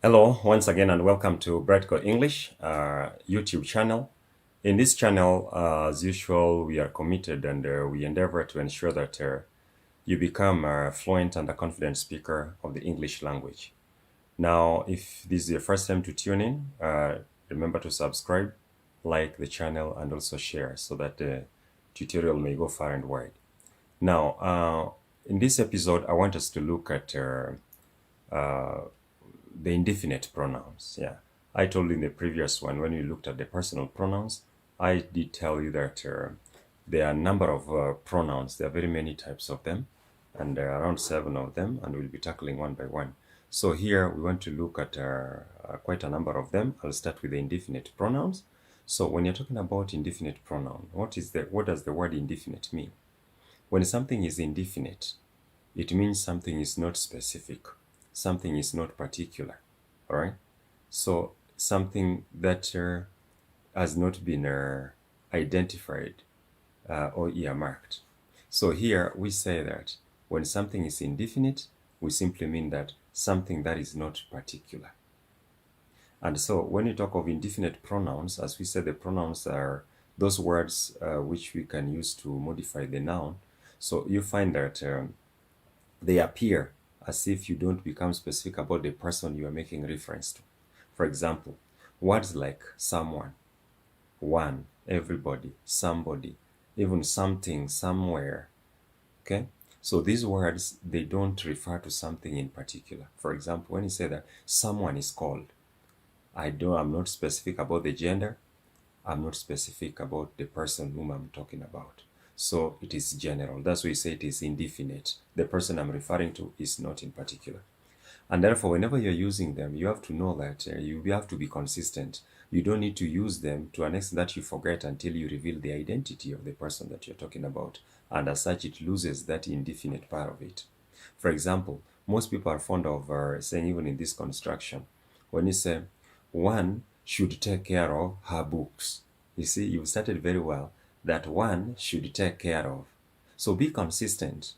Hello, once again, and welcome to Brightco English YouTube channel. In this channel, as usual, we are committed and we endeavor to ensure that you become a fluent and a confident speaker of the English language. Now, if this is your first time to tune in, remember to subscribe, like the channel, and also share so that the tutorial may go far and wide. Now, in this episode, I want us to look at the indefinite pronouns. Yeah, I told you in the previous one when we looked at the personal pronouns, I did tell you that there are a number of pronouns. There are very many types of them, and there are around 7 of them, and we'll be tackling one by one. So here we want to look at quite a number of them. I'll start with the indefinite pronouns. So when you're talking about indefinite pronoun, what does the word indefinite mean? When something is indefinite, it means something is not specific, something is not particular, all right? So something that has not been identified or earmarked. So here we say that when something is indefinite, we simply mean that something that is not particular. And so when you talk of indefinite pronouns, as we said, the pronouns are those words which we can use to modify the noun. So you find that they appear as if you don't become specific about the person you are making reference to. For example, words like someone, one, everybody, somebody, even something, somewhere. Okay? So these words, they don't refer to something in particular. For example, when you say that someone is called, I'm not specific about the gender, I'm not specific about the person whom I'm talking about. So it is general. That's why we say it is indefinite. The person I'm referring to is not in particular. And therefore, whenever you're using them, you have to know that you have to be consistent. You don't need to use them to an extent that you forget until you reveal the identity of the person that you're talking about. And as such, it loses that indefinite part of it. For example, most people are fond of saying, even in this construction, when you say, one should take care of her books. You see, you've started very well. That one should take care of. So be consistent.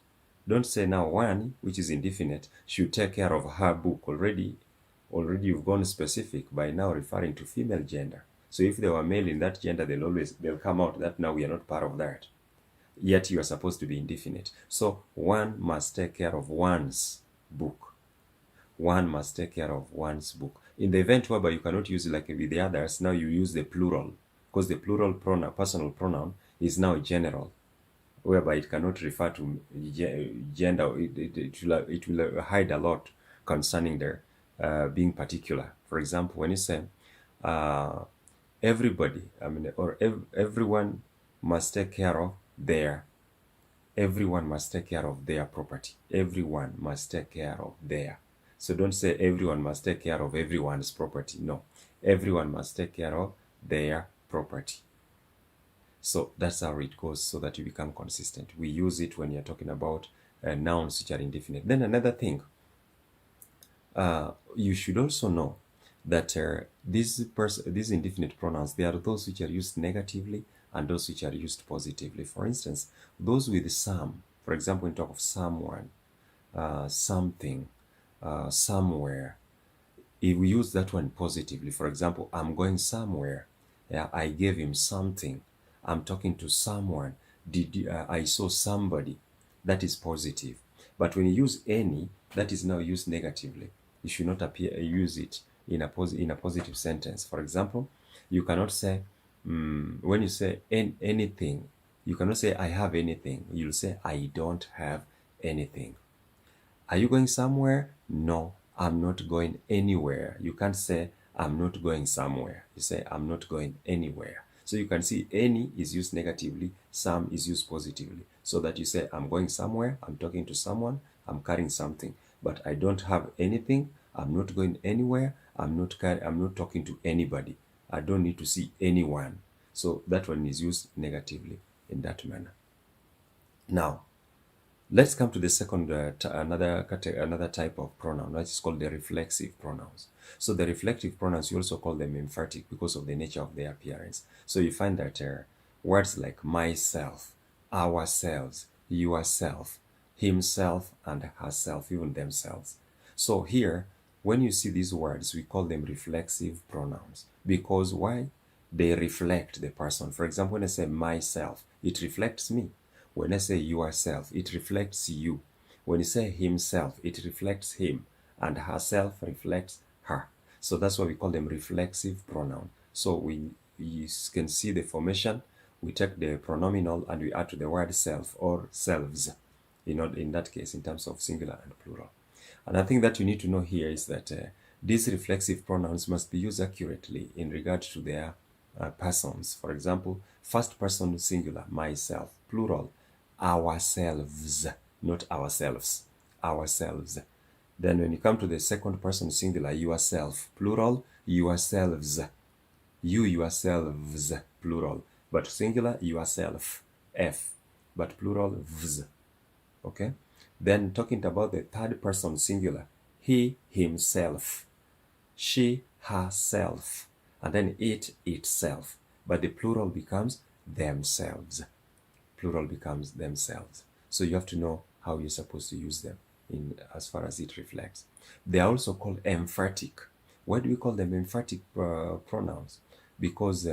Don't say now one, which is indefinite, should take care of her book. Already you've gone specific by now referring to female gender. So if they were male in that gender, they'll come out that now we are not part of that. Yet you are supposed to be indefinite. So one must take care of one's book. One must take care of one's book. In the event whereby you cannot use it like with the others, now you use the plural, because the plural pronoun, personal pronoun, is now general, whereby it cannot refer to gender. It will hide a lot concerning their being particular. For example, when you say uh, everybody, or everyone must take care of their, everyone must take care of their property. Everyone must take care of their. So don't say everyone must take care of everyone's property. No, everyone must take care of their property. So that's how it goes, so that you become consistent. We use it when you're talking about nouns which are indefinite. Then another thing, you should also know that these indefinite pronouns, they are those which are used negatively and those which are used positively. For instance, those with some, for example, when you talk of someone, something, somewhere, if we use that one positively, for example, I'm going somewhere, yeah, I gave him something, I'm talking to someone, I saw somebody, that is positive. But when you use any, that is now used negatively. You should not use it in a positive sentence. For example, you cannot say, when you say anything, you cannot say I have anything. You'll say I don't have anything. Are you going somewhere? No, I'm not going anywhere. You can't say I'm not going somewhere. You say I'm not going anywhere. So you can see any is used negatively, some is used positively. So that you say I'm going somewhere, I'm talking to someone, I'm carrying something. But I don't have anything, I'm not going anywhere, I'm not talking to anybody. I don't need to see anyone. So that one is used negatively in that manner. Now, let's come to the second, another type of pronoun, that is called the reflexive pronouns. So the reflective pronouns, you also call them emphatic because of the nature of their appearance. So you find that words like myself, ourselves, yourself, himself, and herself, even themselves. So here, when you see these words, we call them reflexive pronouns. Because why? They reflect the person. For example, when I say myself, it reflects me. When I say yourself, it reflects you. When you say himself, it reflects him. And herself reflects her. So that's why we call them reflexive pronoun. So you can see the formation. We take the pronominal and we add to the word self or selves, in that case, in terms of singular and plural. Another thing that you need to know here is that these reflexive pronouns must be used accurately in regard to their persons. For example, first person singular, myself, plural, ourselves, not ourselves, ourselves. Then when you come to the second person singular, yourself, plural, yourselves, you yourselves, plural, but singular, yourself, f, but plural, vs. Okay? Then talking about the third person singular, he, himself, she, herself, and then it, itself. But the plural becomes themselves. Plural becomes themselves. So you have to know how you're supposed to use them as far as it reflects. They are also called emphatic. Why do we call them emphatic pronouns? Because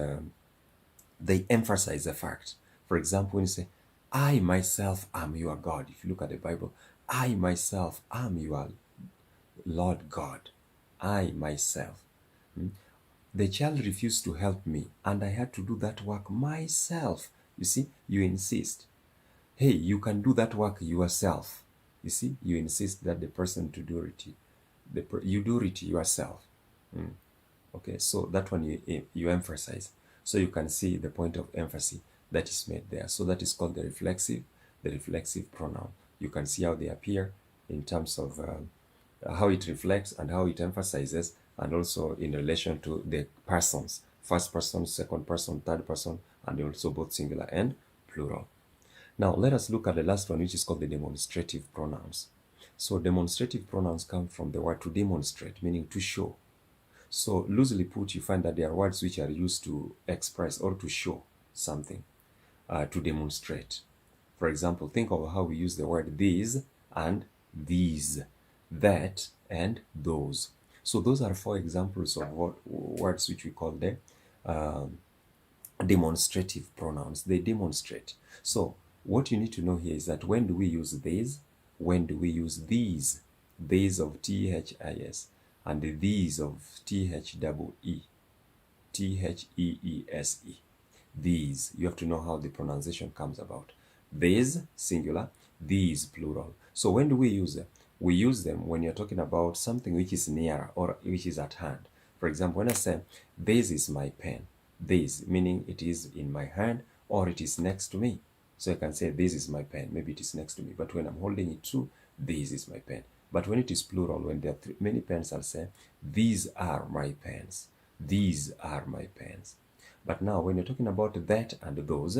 they emphasize a fact. For example, when you say, I myself am your God. If you look at the Bible, I myself am your Lord God. I myself. The child refused to help me, and I had to do that work myself. You see, you insist. Hey, you can do that work yourself. You see, you insist that the person to do it. You do it yourself. Okay, so that one you emphasize. So you can see the point of emphasis that is made there. So that is called the reflexive pronoun. You can see how they appear in terms of how it reflects and how it emphasizes, and also in relation to the persons, first person, second person, third person, and also both singular and plural. Now let us look at the last one, which is called the demonstrative pronouns. So demonstrative pronouns come from the word to demonstrate, meaning to show. So loosely put, you find that there are words which are used to express or to show something, to demonstrate. For example, think of how we use the word these and these, that and those. So those are 4 examples of words which we call the demonstrative pronouns. They demonstrate. So what you need to know here is that when do we use these? When do we use these? These of THIS and these of THEE, THEESE. These, you have to know how the pronunciation comes about. These, singular, these, plural. So when do we use them? We use them when you're talking about something which is nearer or which is at hand. For example, when I say, this is my pen, this, meaning it is in my hand or it is next to me. So I can say, this is my pen, maybe it is next to me, but when I'm holding it true, this is my pen. But when it is plural, when there are many pens, I'll say, these are my pens, these are my pens. But now, when you're talking about that and those,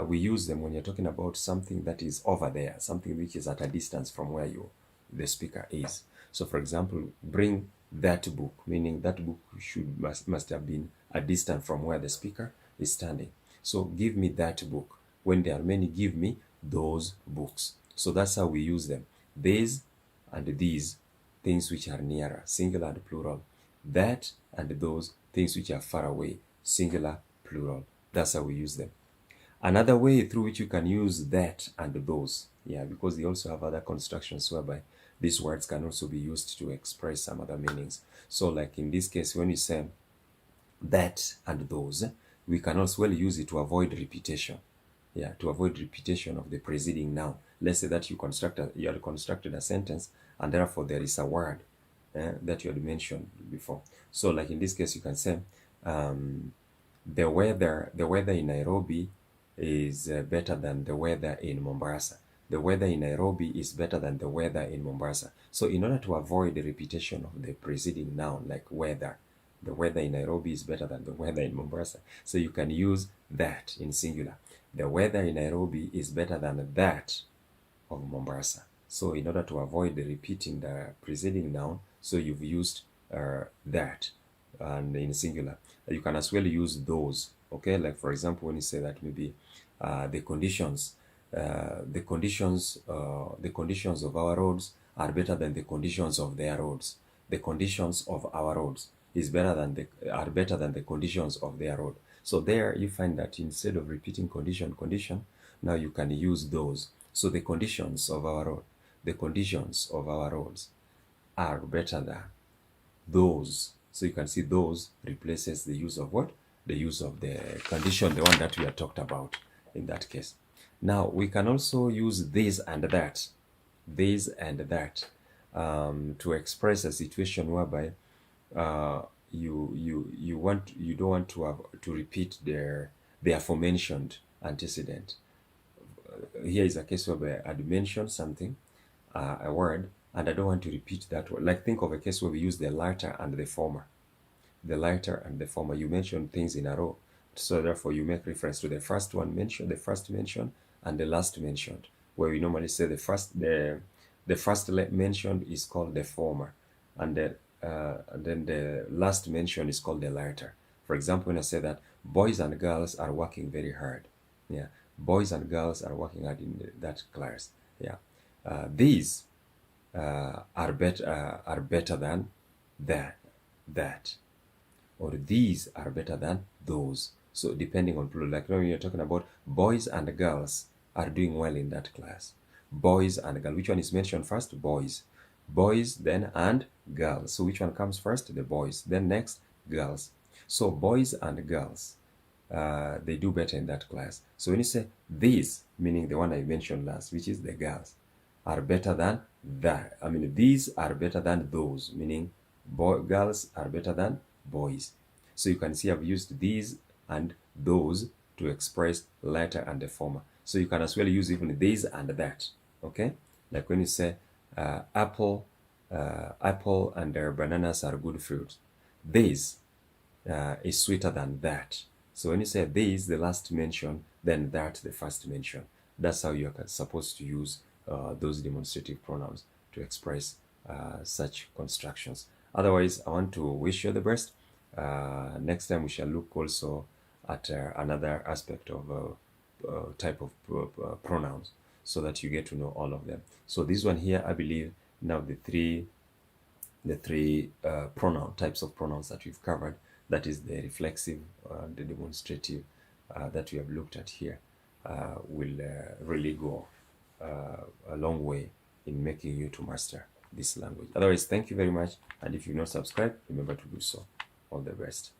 we use them when you're talking about something that is over there, something which is at a distance from where the speaker is. So, for example, bring that book, meaning that book must have been a distance from where the speaker is standing. So, give me that book. When there are many, give me those books. So that's how we use them. These and these, things which are nearer, singular and plural. That and those, things which are far away, singular, plural. That's how we use them. Another way through which you can use that and those, because they also have other constructions whereby these words can also be used to express some other meanings. So like in this case, when you say that and those, we can also well use it to avoid repetition. To avoid repetition of the preceding noun. Let's say that you had constructed a sentence and therefore there is a word that you had mentioned before. So like in this case, you can say the weather in Nairobi is better than the weather in Mombasa. The weather in Nairobi is better than the weather in Mombasa. So in order to avoid the repetition of the preceding noun, like weather, the weather in Nairobi is better than the weather in Mombasa. So you can use that in singular. The weather in Nairobi is better than that of Mombasa. So in order to avoid repeating the preceding noun, so you've used that and in singular. You can as well use those. Okay, like for example, when you say that maybe the conditions of our roads are better than the conditions of their roads. the conditions of our roads are better than the conditions of their road. So there you find that instead of repeating condition, now you can use those. So the conditions of our road, the conditions of our roads are better than those. So you can see those replaces the use of what? The use of the condition, the one that we had talked about in that case. Now we can also use this and that, to express a situation whereby you don't want to repeat the aforementioned antecedent. Here is a case where I had mentioned something, a word, and I don't want to repeat that word. Like think of a case where we use the latter and the former. The latter and the former. You mention things in a row, so therefore you make reference to the first mentioned, and the last mentioned. Where we normally say the first mentioned is called the former, and then the last mention is called the latter. For example, when I say that boys and girls are working very hard, yeah, boys and girls are working hard in that class, yeah. These are better than that, or these are better than those. So depending on plural, like when you're talking about boys and girls are doing well in that class. Boys and girls. Which one is mentioned first? Boys. Boys, then and girls. So which one comes first? The boys. Then next, girls. So boys and girls, they do better in that class. So when you say these, meaning the one I mentioned last, which is the girls, are better than that. I mean, these are better than those, meaning girls are better than boys. So you can see I've used these and those to express latter and the former. So you can as well use even these and that. Okay, like when you say apple and bananas are good fruits. This is sweeter than that. So when you say this, the last mention, then that, the first mention. That's how you're supposed to use those demonstrative pronouns to express such constructions. Otherwise, I want to wish you the best. Next time we shall look also at another aspect of type of pronouns, so that you get to know all of them. So this one here, I believe now the three types of pronouns that we've covered, that is the reflexive, the demonstrative, that we have looked at here, will really go a long way in making you to master this language. Otherwise, thank you very much, and if you've not subscribed, remember to do so. All the best.